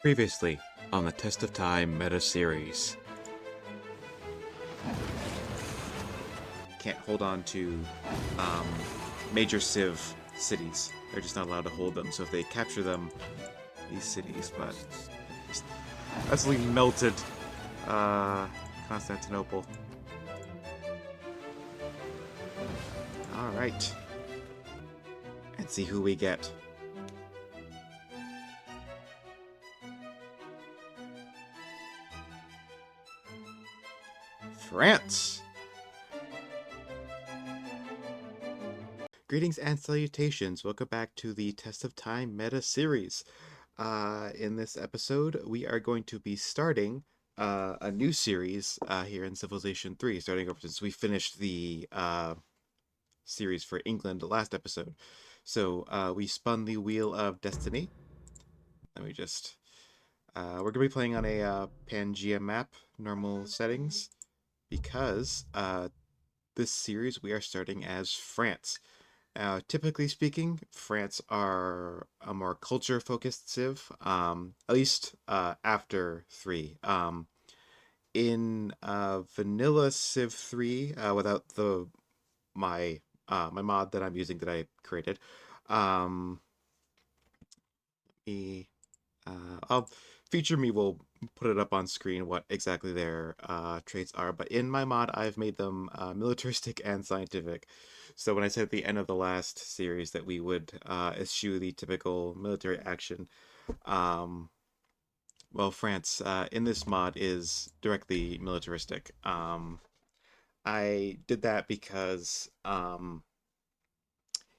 Previously on the Test of Time Metaseries. Can't hold on to um, major civ cities. They're just not allowed to hold them. So if they capture them, these cities, but just absolutely melted uh, Constantinople. All right, and see who we get. France. Greetings and salutations. Welcome back to the Test of Time meta series. In this episode, we are going to be starting a new series here in Civilization 3, starting over since we finished the series for England last episode. So we spun the Wheel of Destiny. Let me just. We're going to be playing on a Pangea map, normal settings, because this series we are starting as France. Typically speaking, France are a more culture-focused civ, at least after 3. In vanilla Civ 3, without my mod that I'm using that I created, um, me, I'll feature me will put it up on screen what exactly their traits are. But in my mod, I've made them militaristic and scientific. So when I said at the end of the last series that we would eschew the typical military action, um, well, France in this mod is directly militaristic. I did that because,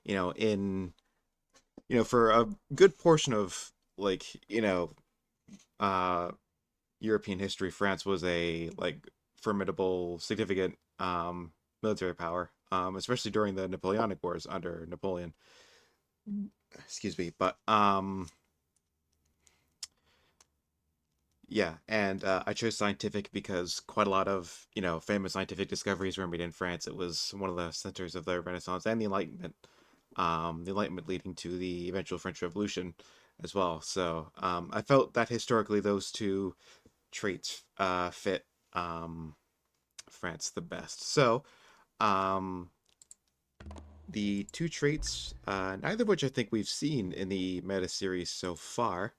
in for a good portion of uh, European history, France was a formidable, significant military power, especially during the Napoleonic Wars under Napoleon. Excuse me, but yeah, and I chose scientific because quite a lot of famous scientific discoveries were made in France. It was one of the centers of the Renaissance and the Enlightenment. The Enlightenment leading to the eventual French Revolution as well. So I felt that historically those two traits fit France the best. So um, the two traits, neither of which I think we've seen in the meta series so far.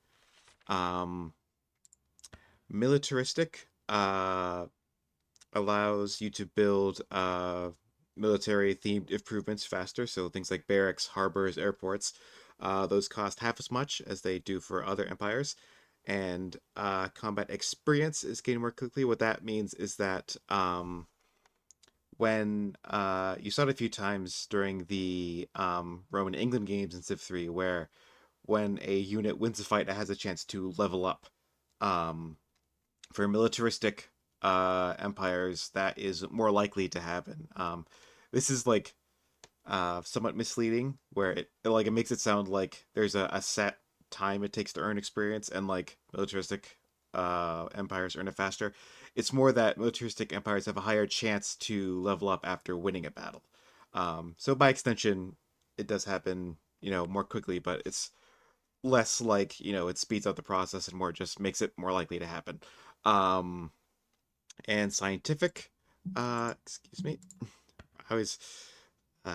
Um, Militaristic allows you to build military themed improvements faster. So things like barracks, harbors, airports, those cost half as much as they do for other empires. And combat experience is gained more quickly. What that means is that when you saw it a few times during the Roman England games in Civ 3, where when a unit wins a fight, it has a chance to level up. Um, for militaristic empires, that is more likely to happen. This is somewhat misleading, where it makes it sound like there's a set time it takes to earn experience, and militaristic empires earn it faster. It's more that militaristic empires have a higher chance to level up after winning a battle. So by extension, it does happen, more quickly, but it's less it speeds up the process and more just makes it more likely to happen. Um, and scientific, excuse me, I was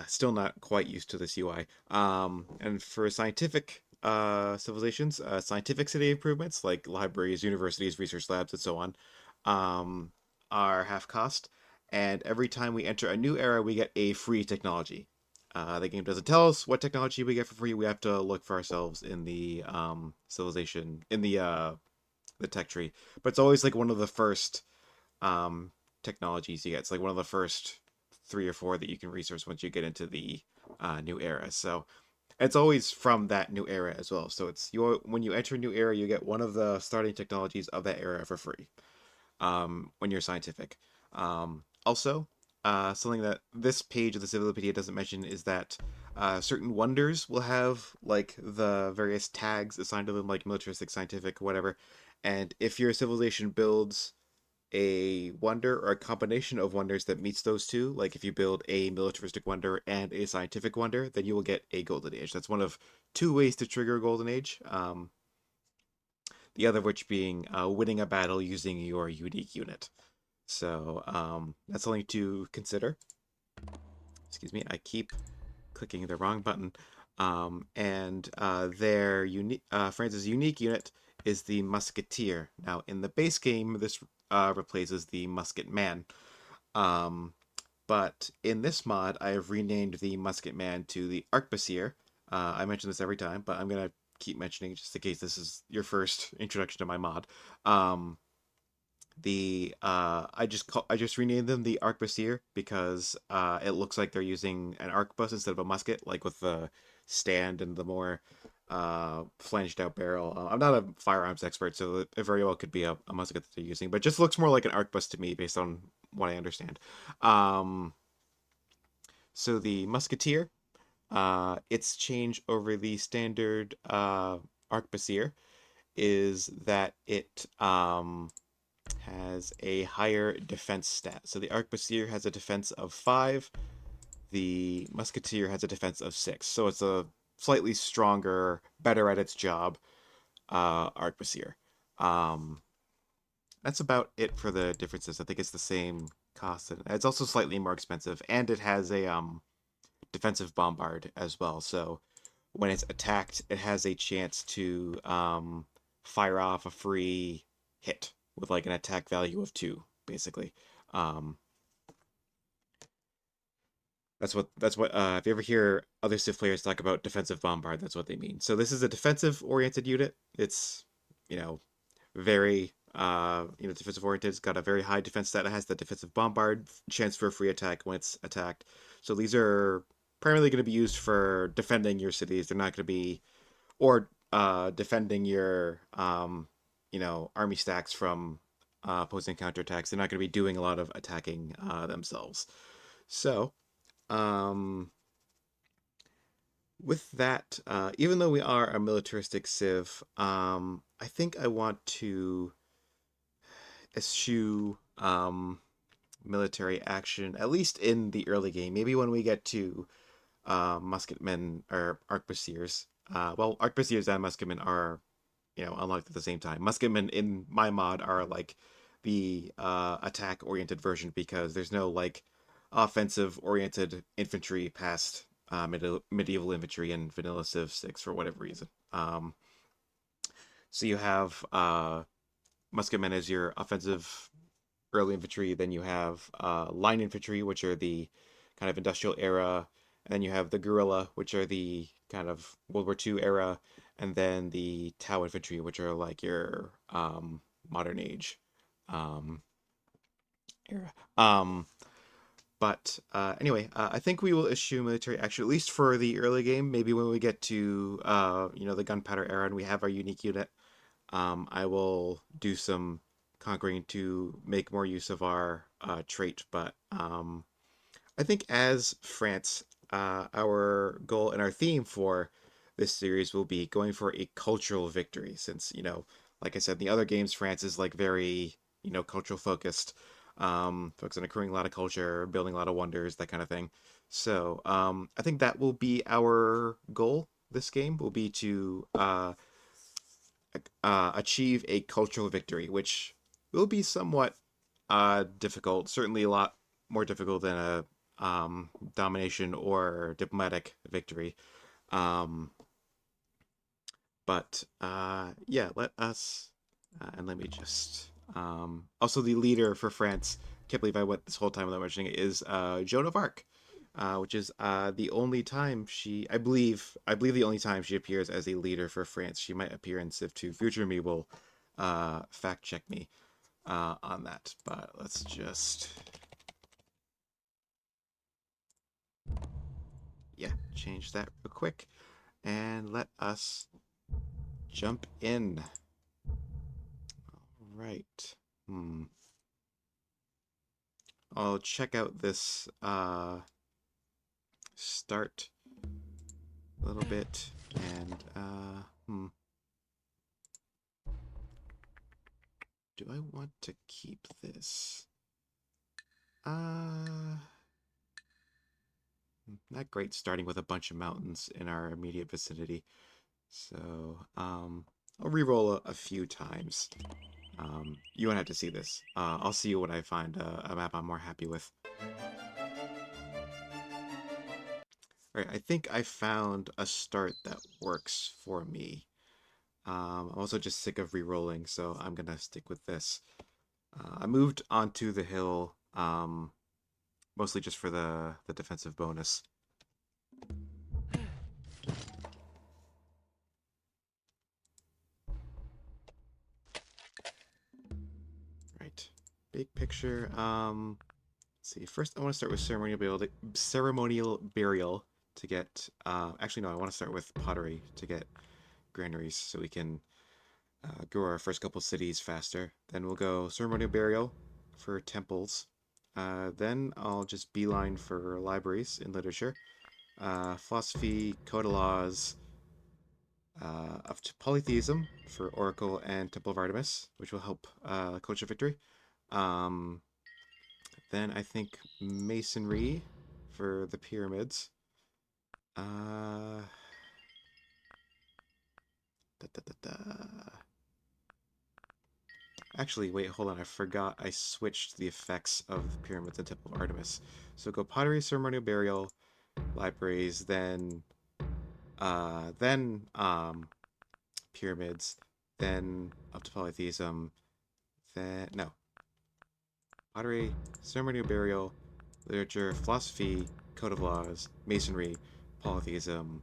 still not quite used to this UI. And for scientific civilizations, scientific city improvements like libraries, universities, research labs, and so on, um, are half cost. And every time we enter a new era, we get a free technology. The game doesn't tell us what technology we get for free. We have to look for ourselves in the civilization in the tech tree. But it's always like one of the first um, technologies you get. It's like one of the first 3 or 4 that you can research once you get into the new era. So it's always from that new era as well. So it's when you enter a new era, you get one of the starting technologies of that era for free. When you're scientific. Also, something that this page of the Civilopedia doesn't mention is that certain wonders will have the various tags assigned to them, like militaristic, scientific, whatever. And if your civilization builds a wonder or a combination of wonders that meets those two, like if you build a militaristic wonder and a scientific wonder, then you will get a golden age. That's one of 2 ways to trigger a golden age. the other of which being winning a battle using your unique unit. So that's something to consider. Excuse me, I keep clicking the wrong button. And their unique France's unique unit is the Musketeer. Now, in the base game, this replaces the Musket Man. Um, but in this mod, I have renamed the Musket Man to the Arquebusier. I mention this every time, but I'm gonna keep mentioning just in case this is your first introduction to my mod. Um, the I just renamed them the Arquebusier because it looks like they're using an arquebus instead of a musket, like with the stand and the more flanged out barrel. I'm not a firearms expert, so it very well could be a musket that they're using, but it just looks more like an arquebus to me based on what I understand. Um, so the musketeer, its change over the standard arquebusier is that it has a higher defense stat. So the arquebusier has a defense of 5, the musketeer has a defense of 6. So it's a slightly stronger, better at its job arquebusier. Um, that's about it for the differences. I think it's the same cost. And it's also slightly more expensive, and it has a defensive bombard as well. So when it's attacked, it has a chance to fire off a free hit with like an attack value of 2, basically. Um, that's what if you ever hear other Civ players talk about defensive bombard, that's what they mean. So this is a defensive oriented unit. It's you know very defensive oriented. It's got a very high defense stat. It has the defensive bombard chance for a free attack when it's attacked. So these are primarily going to be used for defending your cities. They're not going to be or defending your army stacks from opposing counterattacks. They're not going to be doing a lot of attacking themselves. So um, with that, even though we are a militaristic civ, I think I want to eschew military action, at least in the early game. Maybe when we get to musketmen or arquebusiers. Well, arquebusiers and musketmen are, unlocked at the same time. Musketmen in my mod are like the attack oriented version because there's no like offensive oriented infantry past medieval infantry and vanilla Civ 6 for whatever reason. So you have musketmen as your offensive early infantry. Then you have line infantry, which are the kind of industrial era. And then you have the guerrilla, which are the kind of World War II era. And then the Tau infantry, which are like your modern age um, era. But anyway, I think we will issue military action, at least for the early game. Maybe when we get to, the gunpowder era and we have our unique unit, I will do some conquering to make more use of our trait. But I think as France, our goal and our theme for this series will be going for a cultural victory. Since like I said, in the other games, France is like very cultural focused, focused on accruing a lot of culture, building a lot of wonders, that kind of thing. So I think that will be our goal. This game will be to achieve a cultural victory, which will be somewhat difficult. Certainly a lot more difficult than a domination or diplomatic victory. Um, but yeah, let us and let me just also the leader for France. Can't believe I went this whole time without mentioning it. Is Joan of Arc, which is the only time I believe the only time she appears as a leader for France. She might appear in Civ 2. Future me will fact check me on that. But let's just change that real quick and let us jump in. All right. I'll check out this start a little bit and do I want to keep this? Uh Not great starting with a bunch of mountains in our immediate vicinity. So, I'll re-roll a few times. You won't have to see this. I'll see you when I find a map I'm more happy with. All right, I think I found a start that works for me. I'm also just sick of re-rolling, so I'm gonna stick with this. I moved onto the hill, mostly just for the defensive bonus. Right, big picture. Let's see. First, I want to start with ceremonial burial to get. Actually, no. I want to start with pottery to get granaries, so we can grow our first couple cities faster. Then we'll go ceremonial burial for temples. Then I'll just beeline for libraries in literature, philosophy, code of laws, of polytheism for Oracle and Temple of Artemis, which will help Culture Victory. Um, then I think masonry for the pyramids. Uh, da, da, da, da. Actually, wait, hold on. I forgot I switched the effects of the pyramids and Temple of Artemis. So go pottery, ceremonial burial, libraries, then pyramids, then up to polytheism, then no. Pottery, ceremonial burial, literature, philosophy, code of laws, masonry, polytheism,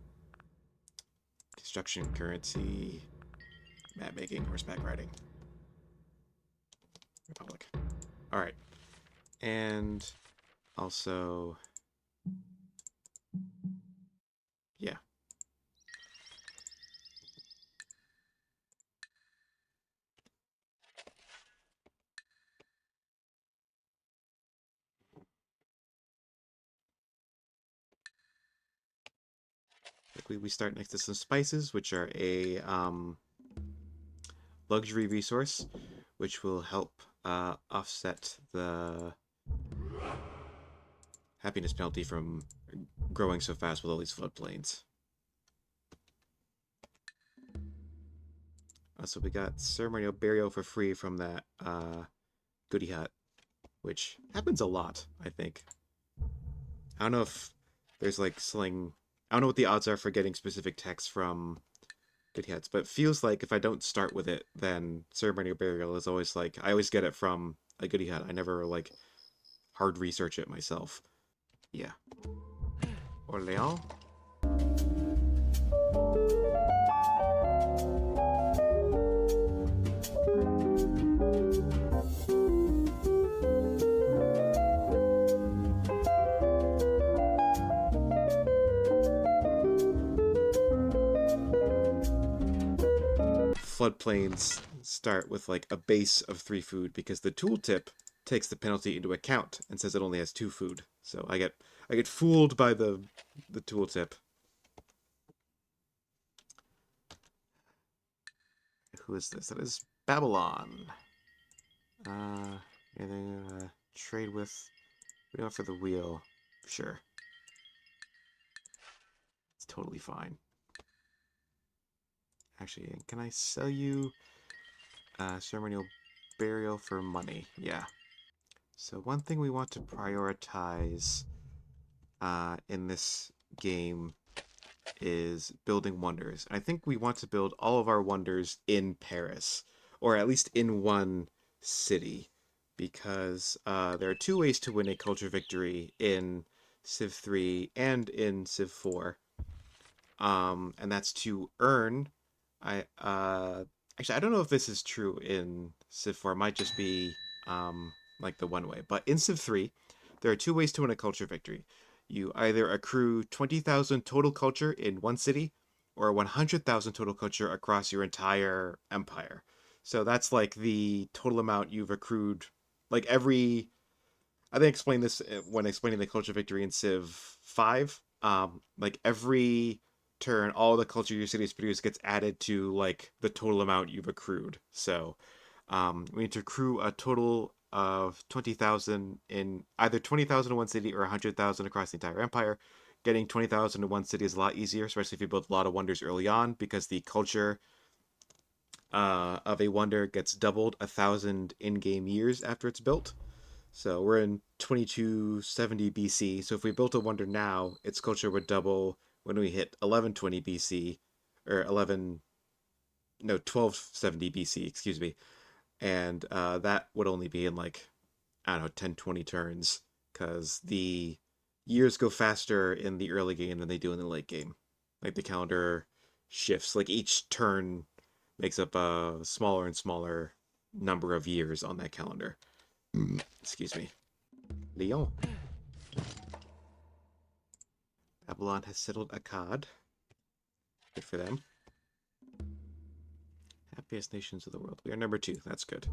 construction, currency, map making, horseback riding. Republic. All right. And also, yeah. We start next to some spices, which are a luxury resource, which will help offset the happiness penalty from growing so fast with all these floodplains. So we got ceremonial burial for free from that goody hut, which happens a lot, I think. I don't know if there's like sling. I don't know what the odds are for getting specific text from goody huts, but it feels like if I don't start with it, then ceremonial burial is always like I always get it from a goody hut. I never like hard research it myself. Yeah. Orléans. Floodplains start with like a base of 3 food because the tooltip takes the penalty into account and says it only has 2 food. So I get fooled by the tooltip. Who is this? That is Babylon. Anything trade with? We offer the wheel. Sure, it's totally fine. Actually, can I sell you ceremonial burial for money? Yeah. So one thing we want to prioritize in this game is building wonders. I think we want to build all of our wonders in Paris, or at least in one city, because there are 2 ways to win a culture victory in Civ 3 and in Civ 4. And that's to earn. I actually I don't know if this is true in Civ 4. It might just be like the one way. But in Civ 3, there are 2 ways to win a culture victory. You either accrue 20,000 total culture in one city, or 100,000 total culture across your entire empire. So that's like the total amount you've accrued. Like every I think I explained this when explaining the culture victory in Civ 5. Like every turn, all the culture your city has produced gets added to like the total amount you've accrued. So we need to accrue a total of 20,000 in either 20,000 in one city or 100,000 across the entire empire. Getting 20,000 in one city is a lot easier, especially if you build a lot of wonders early on, because the culture of a wonder gets doubled 1,000 in-game years after it's built. So we're in 2270 BC. So if we built a wonder now, its culture would double when we hit 1120 BC, or 11 no 1270 BC, excuse me, and that would only be in like I don't know 10 20 turns because the years go faster in the early game than they do in the late game. Like the calendar shifts, like each turn makes up a smaller and smaller number of years on that calendar. Excuse me. Lyon. Babylon has settled Akkad. Good for them. Happiest nations of the world. We are number 2. That's good.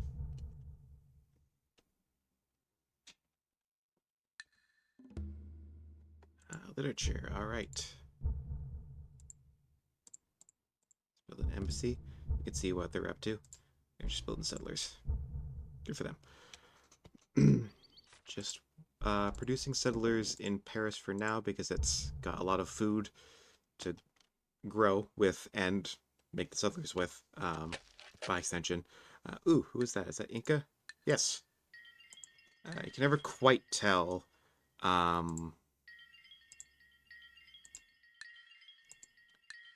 Literature. All right. Let's build an embassy. You can see what they're up to. They're just building settlers. Good for them. Just producing settlers in Paris for now because it's got a lot of food to grow with and make the settlers with, by extension. Ooh, who is that? Is that Inca? Yes. You can never quite tell um,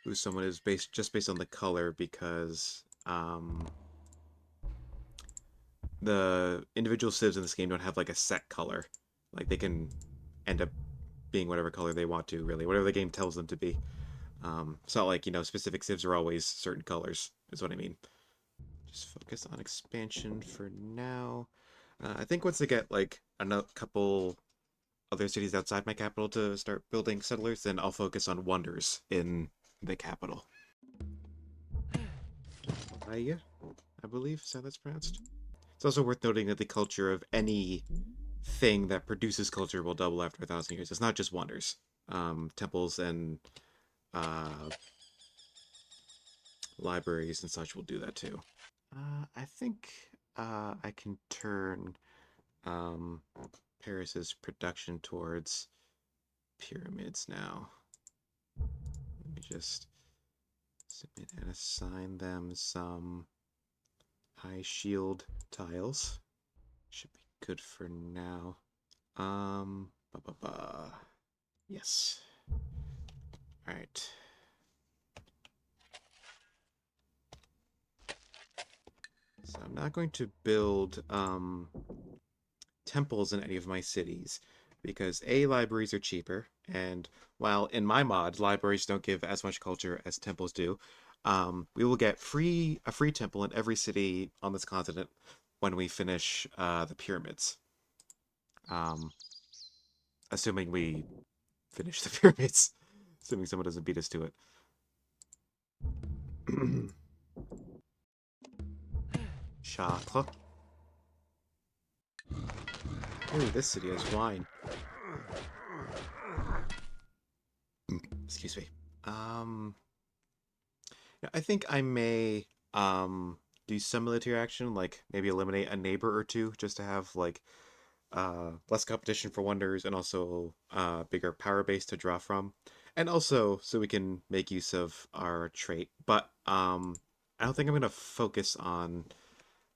who someone is based on the color because the individual civs in this game don't have like a set color. Like they can end up being whatever color they want to, really, whatever the game tells them to be. It's not like specific civs are always certain colors. Is what I mean. Just focus on expansion for now. I think once I get like a couple other cities outside my capital to start building settlers, then I'll focus on wonders in the capital. Aya, I believe is how that's pronounced. It's also worth noting that the culture of any thing that produces culture will double after 1,000 years. It's not just wonders. Temples and uh, libraries and such will do that too. I think I can turn um, Paris's production towards pyramids now. Let me just submit and assign them some high shield tiles. Should be good for now. Ba -ba -ba. Yes. All right. So I'm not going to build temples in any of my cities because A, libraries are cheaper, and while in my mod libraries don't give as much culture as temples do, we will get a free temple in every city on this continent when we finish the pyramids. Um, assuming we finish the pyramids, assuming someone doesn't beat us to it. Chartres. Ooh, this city has wine. Excuse me. Um, I think I may do some military action, like maybe eliminate a neighbor or two, just to have like less competition for wonders and also bigger power base to draw from, and also so we can make use of our trait. But I don't think I'm gonna focus on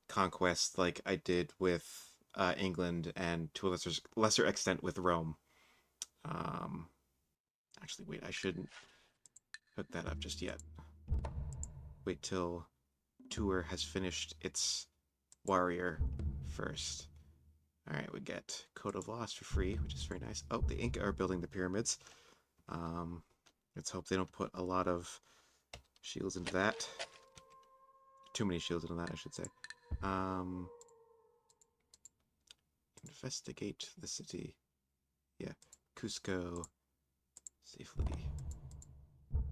conquest like I did with England and to a lesser extent with Rome. Um, actually, wait, I shouldn't hook that up just yet. Wait till Tour has finished its warrior first. Alright, we get Code of Loss for free, which is very nice. Oh, the Inca are building the pyramids. Um, let's hope they don't put a lot of shields into that. Too many shields into that, I should say. Um, investigate the city. Yeah, Cusco safely.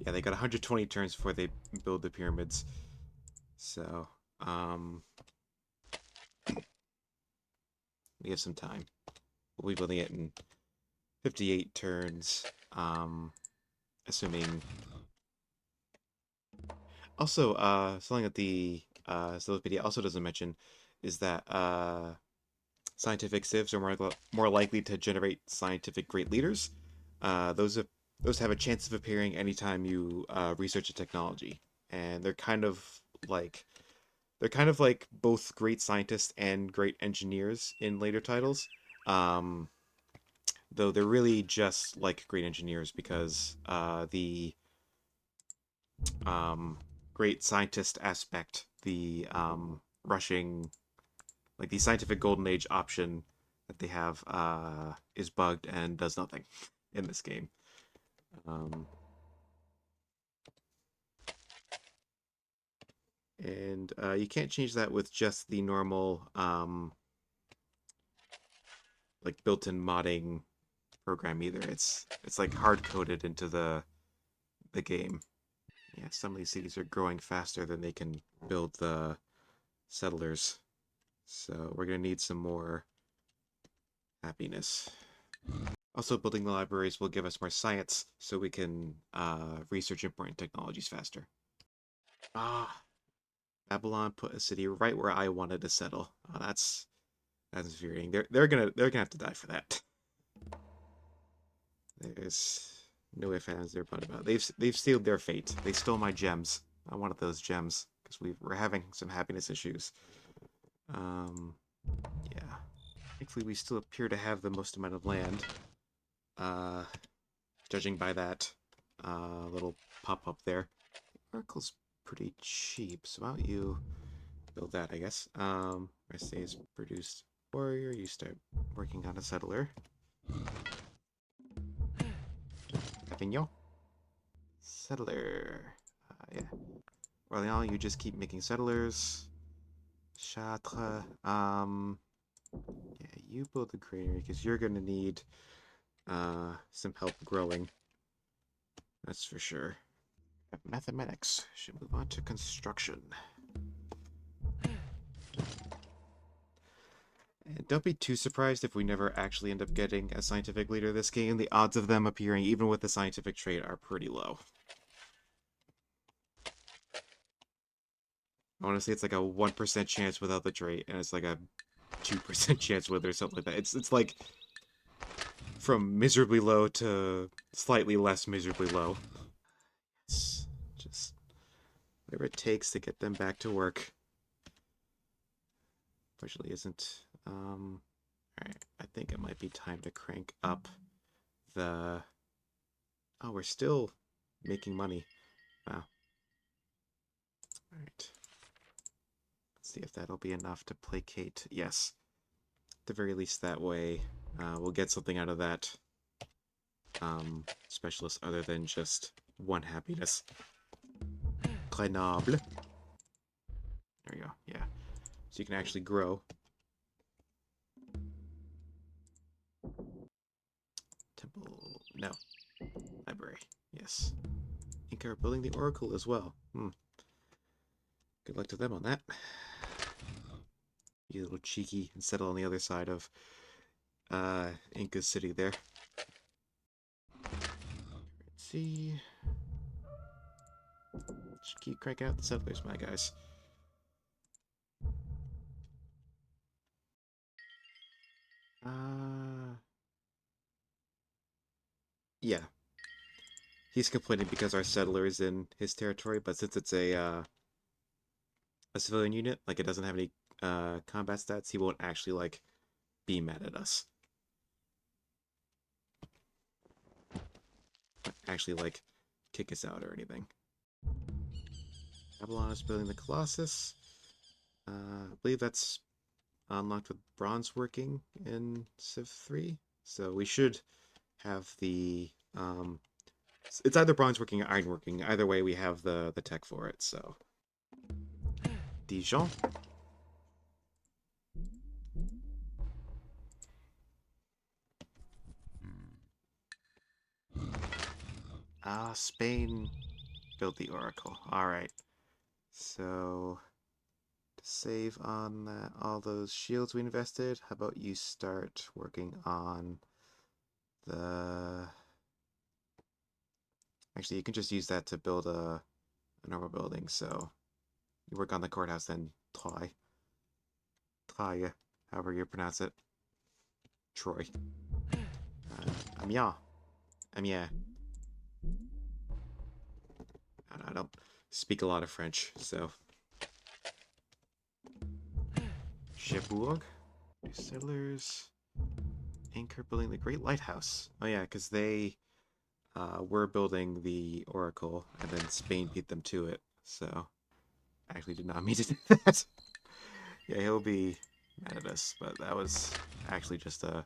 Yeah, they got 120 turns before they build the pyramids. So, we have some time. We'll be building it in 58 turns, assuming... Also, something that the Wikipedia also doesn't mention is that scientific civs are more likely to generate scientific great leaders. Those have a chance of appearing anytime you research a technology, and they're kind of like they're kind of like both great scientists and great engineers in later titles. Um, though they're really just like great engineers because the um, great scientist aspect, the rushing, like the scientific golden age option that they have, is bugged and does nothing in this game. Um, and you can't change that with just the normal, like built-in modding program either. It's like hard coded into the game. Yeah, some of these cities are growing faster than they can build the settlers. So we're gonna need some more happiness. Also, building the libraries will give us more science, so we can research important technologies faster. Ah, Babylon put a city right where I wanted to settle. Oh, that's infuriating. They're gonna have to die for that. There's no ifs, ands, or buts about it. They've sealed their fate. They stole my gems. I wanted those gems because we're having some happiness issues. Um, yeah. Thankfully, we still appear to have the most amount of land. Uh, Judging by that little pop up there. Oracle's pretty cheap, so why don't you build that, I guess. Rest days produced warrior. You start working on a settler. Avignon. Settler. Yeah. Orléans, you just keep making settlers. Chartres. Yeah, you build the granary because you're gonna need some help growing. That's for sure. Mathematics. Should move on to construction. And don't be too surprised if we never actually end up getting a scientific leader this game. The odds of them appearing, even with the scientific trait, are pretty low. I want to say it's like a 1% chance without the trait, and it's like a 2% chance with it or something like that. It's like from miserably low to slightly less miserably low. It's just whatever it takes to get them back to work. Fortunately, isn't. Alright, I think it might be time to crank up the. Oh, we're still making money. Wow. Alright. Let's see if that'll be enough to placate. Yes. At the very least, that way we'll get something out of that specialist other than just one happiness. Grenoble. There we go. Yeah. So you can actually grow. Temple. No. Library. Yes. Inca are building the Oracle as well. Good luck to them on that. Be a little cheeky and settle on the other side of Inca's city there. Let's see. Just keep cranking out the settlers, my guys. Yeah. He's complaining because our settler is in his territory, but since it's a civilian unit, like it doesn't have any combat stats, he won't actually like be mad at us. Actually, like kick us out or anything. Babylon is building the Colossus. I believe that's unlocked with bronze working in Civ 3. So we should have the it's either bronze working or iron working. Either way, we have the tech for it. So Dijon. Spain built the Oracle. All right. So to save on all those shields we invested, how about you start working on the. Actually, you can just use that to build a normal building. So you work on the courthouse, then Troyes, however you pronounce it. Troy. Amiens. Amiens. I don't speak a lot of French, so Cherbourg. New settlers. Anchor building the Great Lighthouse. Oh yeah, because they were building the Oracle, and then Spain beat them to it. So I actually did not mean to do that. Yeah, he'll be mad at us, but that was actually just a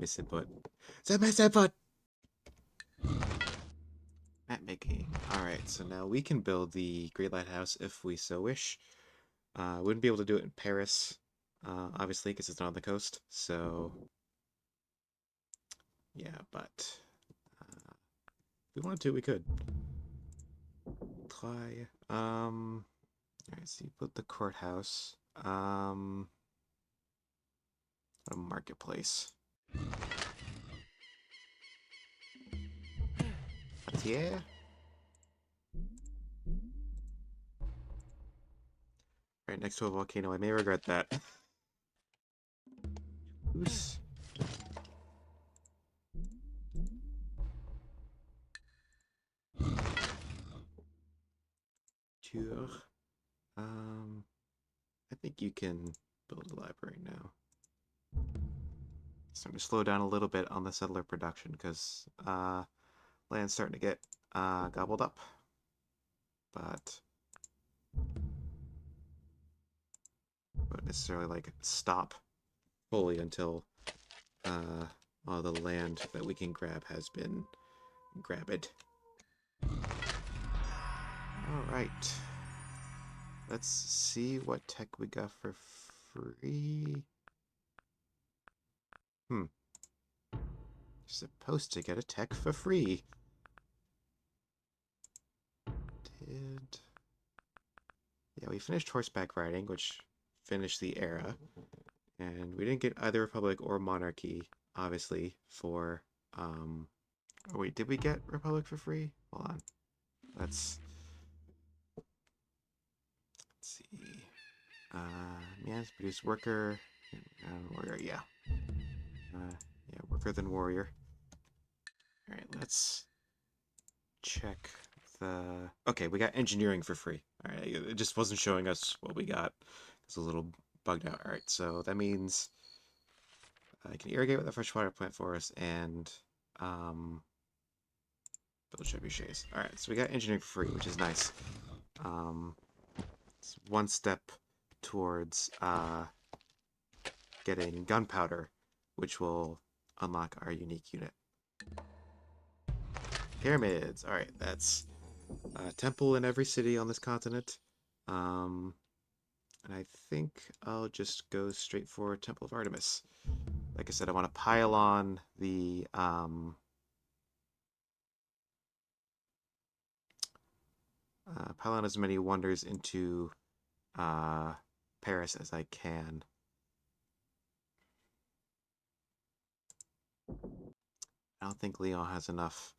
misinput. It's a misinput! Map making. Alright, so now we can build the Great Lighthouse if we so wish. Wouldn't be able to do it in Paris, obviously, because it's not on the coast. So, yeah, but if we wanted to, we could. Try. Alright, so you put the courthouse. A marketplace. But yeah. Right next to a volcano. I may regret that. Oops. Couture. I think you can build a library now. Starting to slow down a little bit on the settler production because land's starting to get gobbled up. But won't necessarily like stop fully until all the land that we can grab has been grabbed. Alright. Let's see what tech we got for free. You're supposed to get a tech for free. Yeah, we finished horseback riding, which finished the era. And we didn't get either Republic or Monarchy, obviously, for, oh wait, did we get Republic for free? Hold on. Let's see. Yes, produce worker and warrior, yeah. Yeah, worker then warrior. Alright, let's check the... Okay, we got engineering for free. Alright, it just wasn't showing us what we got. It's a little bugged out. Alright, so that means I can irrigate with a freshwater plant for us and build trebuchets. Alright, so we got engineering for free, which is nice. It's one step towards getting gunpowder, which will unlock our unique unit. Pyramids. Alright, that's a temple in every city on this continent. And I think I'll just go straight for Temple of Artemis. Like I said, I want to pile on the pile on as many wonders into Paris as I can. I don't think Lyon has enough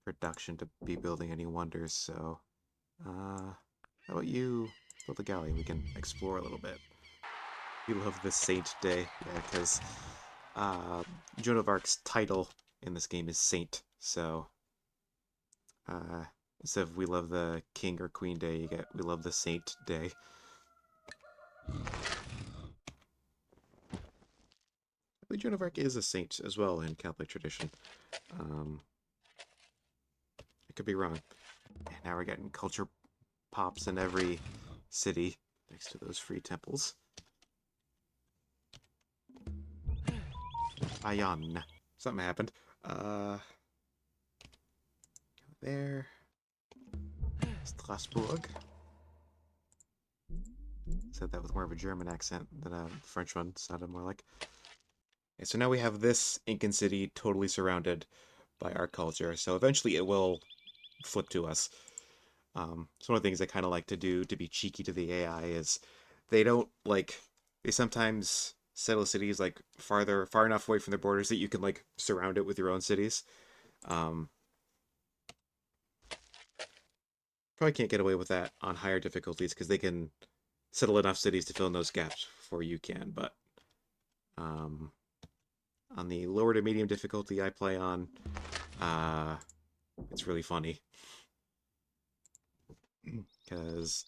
production to be building any wonders, so how about you build a galley? We can explore a little bit. We love the Saint Day, yeah, because Joan of Arc's title in this game is Saint, so instead of we love the King or Queen Day, you get we love the Saint Day. I believe Joan of Arc is a saint as well in Catholic tradition. I could be wrong. And now we're getting culture pops in every city next to those free temples. Bayonne. Something happened. There. Strasbourg. Said that with more of a German accent than a French one. Sounded more like. Okay, so now we have this Incan city totally surrounded by our culture. So eventually it will flip to us. So one of the things I kind of like to do to be cheeky to the AI is they don't like they sometimes settle cities like far enough away from their borders that you can like surround it with your own cities. Um, Probably can't get away with that on higher difficulties because they can settle enough cities to fill in those gaps before you can. But um, on the lower to medium difficulty I play on, it's really funny because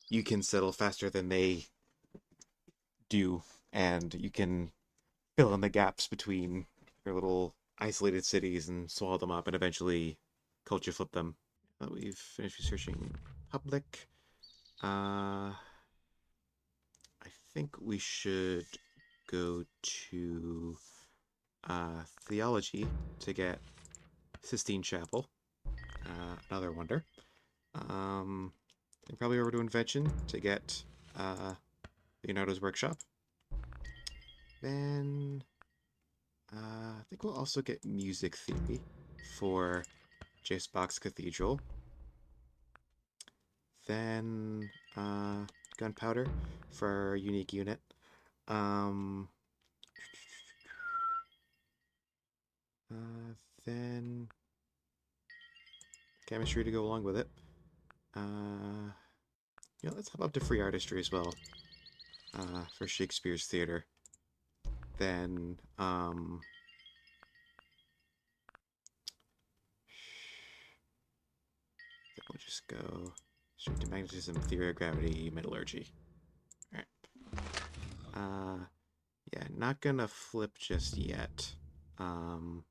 you can settle faster than they do, and you can fill in the gaps between your little isolated cities and swallow them up and eventually culture flip them. We've finished researching public. I think we should go to theology to get Sistine Chapel, another wonder. And probably over to invention to get Leonardo's workshop. Then I think we'll also get music theory for Jace Box Cathedral. Then gunpowder for our unique unit. Um, then chemistry to go along with it. Let's hop up to free artistry as well for Shakespeare's theater. Then we'll just go straight to magnetism, theory of gravity, metallurgy. Alright. Yeah, not gonna flip just yet. Don't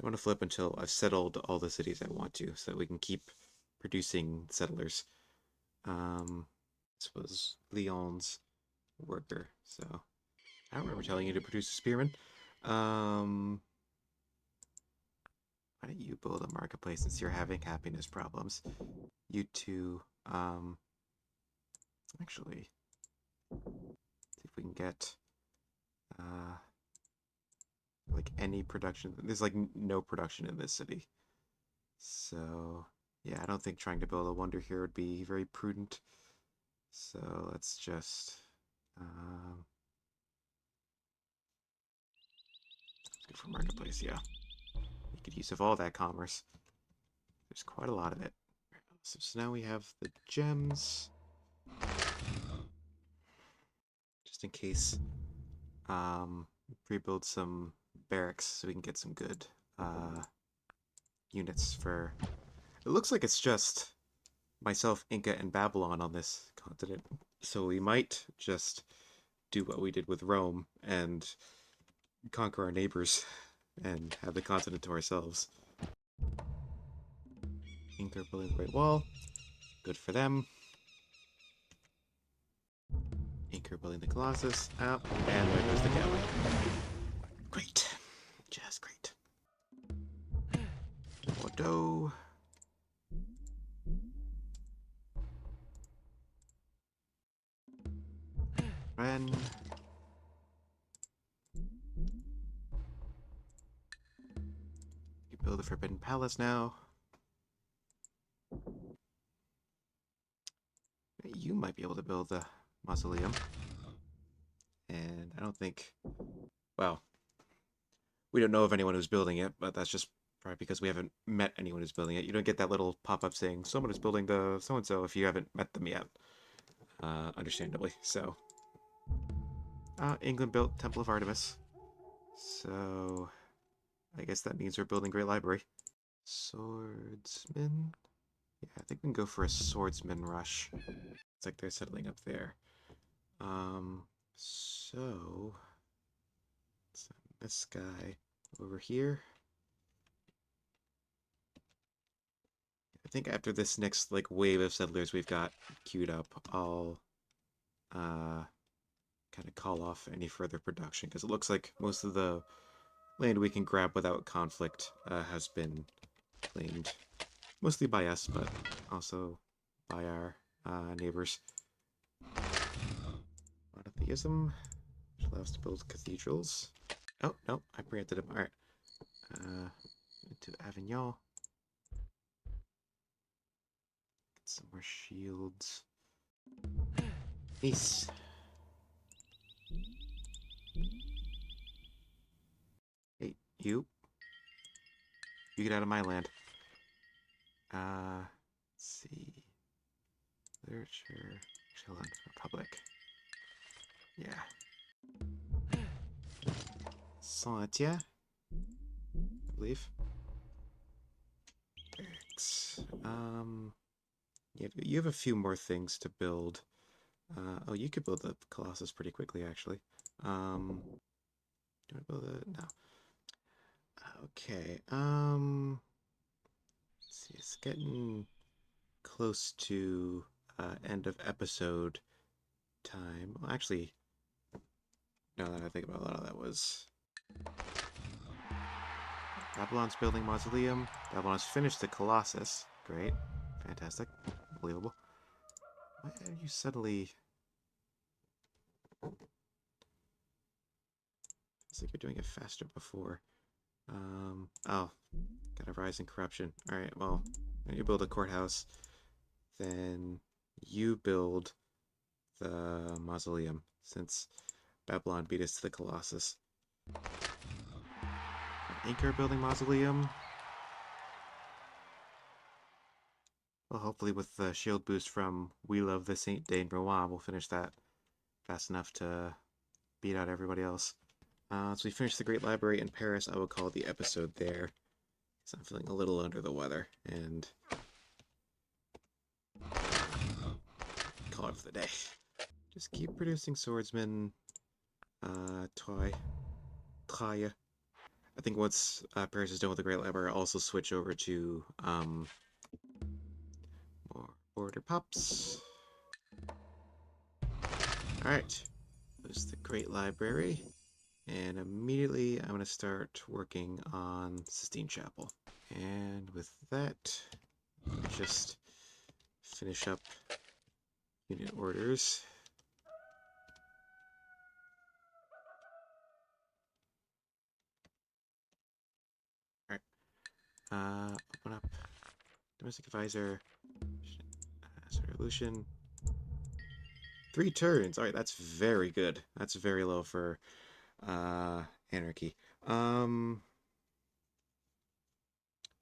want to flip until I've settled all the cities I want to, so that we can keep producing settlers. This was Lyon's worker, so I don't remember telling you to produce a spearman. Why don't you build a marketplace since you're having happiness problems? You two, actually, see if we can get, like any production. There's like no production in this city. So, yeah, I don't think trying to build a wonder here would be very prudent. So let's just, let's go for marketplace, yeah. Make good use of all that commerce. There's quite a lot of it. So now we have the gems. Just in case, pre-build some barracks so we can get some good units for... It looks like it's just myself, Inca, and Babylon on this continent. So we might just do what we did with Rome and conquer our neighbors and have the continent to ourselves. Inca building the Great Wall. Good for them. Inca building the Colossus. And there goes the galley. Great. Just great. Bordeaux. Ren. You build the Forbidden Palace now. You might be able to build the mausoleum. And I don't think... Well, we don't know of anyone who's building it, but that's just probably because we haven't met anyone who's building it. You don't get that little pop-up saying, someone is building the so-and-so if you haven't met them yet. Understandably. So, England built Temple of Artemis. So, I guess that means we're building Great Library. Swordsman? Yeah, I think we can go for a swordsman rush. It's like they're settling up there. So... Let's send this guy over here. I think after this next like wave of settlers we've got queued up, I'll kind of call off any further production, because it looks like most of the land we can grab without conflict has been claimed. Mostly by us, but also by our neighbors. Monotheism, which allows us to build cathedrals. Oh, no, I preempted him. Alright. Into Avignon. Get some more shields. Nice. Hey, you. You get out of my land. Let's see. Literature. Chillin'. Republic. Yeah. Saint-Étienne, I believe. Barracks. You have a few more things to build. Oh, you could build the Colossus pretty quickly, actually. Do I build it? No. Okay. Let's see. It's getting close to end of episode time. Well, actually, now that I think about it, a lot of that was Babylon's building mausoleum. Babylon's finished the Colossus. Great. Fantastic. Unbelievable. Why are you suddenly... It's like you're doing it faster before. Oh. Got a rise in corruption. Alright, well, you build a courthouse. Then you build the mausoleum, since Babylon beat us to the Colossus. Anchor building mausoleum. Well, hopefully with the shield boost from We Love the Saint Dane Rouen, we'll finish that fast enough to beat out everybody else. So we finished the Great Library in Paris. I will call the episode there, because I'm feeling a little under the weather, and call it for the day. Just keep producing swordsmen. Toy. Traya. I think once Paris is done with the Great Library, I'll also switch over to more border pops. Alright. There's the Great Library. And immediately I'm going to start working on Sistine Chapel. And with that, just finish up unit orders. Alright. Open up Domestic Advisor. Resolution. 3 turns. Alright, that's very good. That's very low for Anarchy.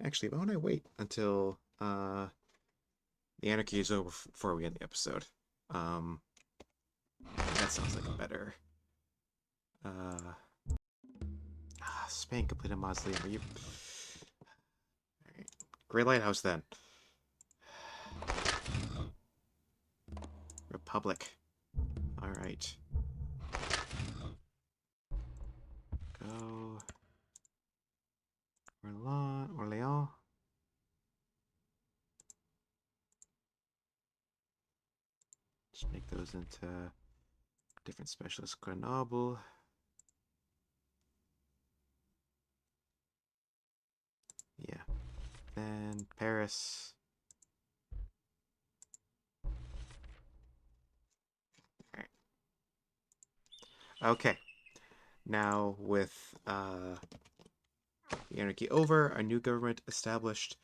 Actually, why don't I wait until the Anarchy is over before we end the episode? That sounds like a better Spain completed mausoleum. Are you... Alright. Great Lighthouse then. Republic. Alright. Go. Orléans. Just make those into different specialist. Grenoble. Yeah. Then Paris. Alright. Okay. Now with the anarchy over, a new government established,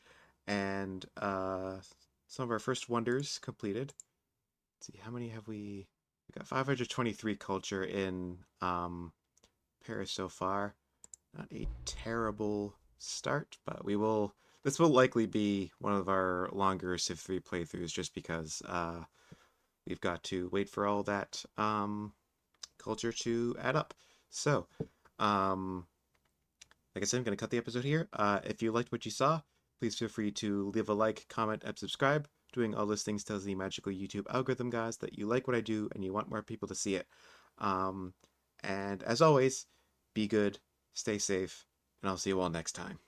and some of our first wonders completed. Let's see, how many have we? We got 523 culture in Paris so far. Not a terrible start, but we will. This will likely be one of our longer Civ 3 playthroughs, just because we've got to wait for all that culture to add up. So, like I said, I'm going to cut the episode here. If you liked what you saw, please feel free to leave a like, comment, and subscribe. Doing all those things tells the magical YouTube algorithm, guys, that you like what I do and you want more people to see it. And as always, be good, stay safe, and I'll see you all next time.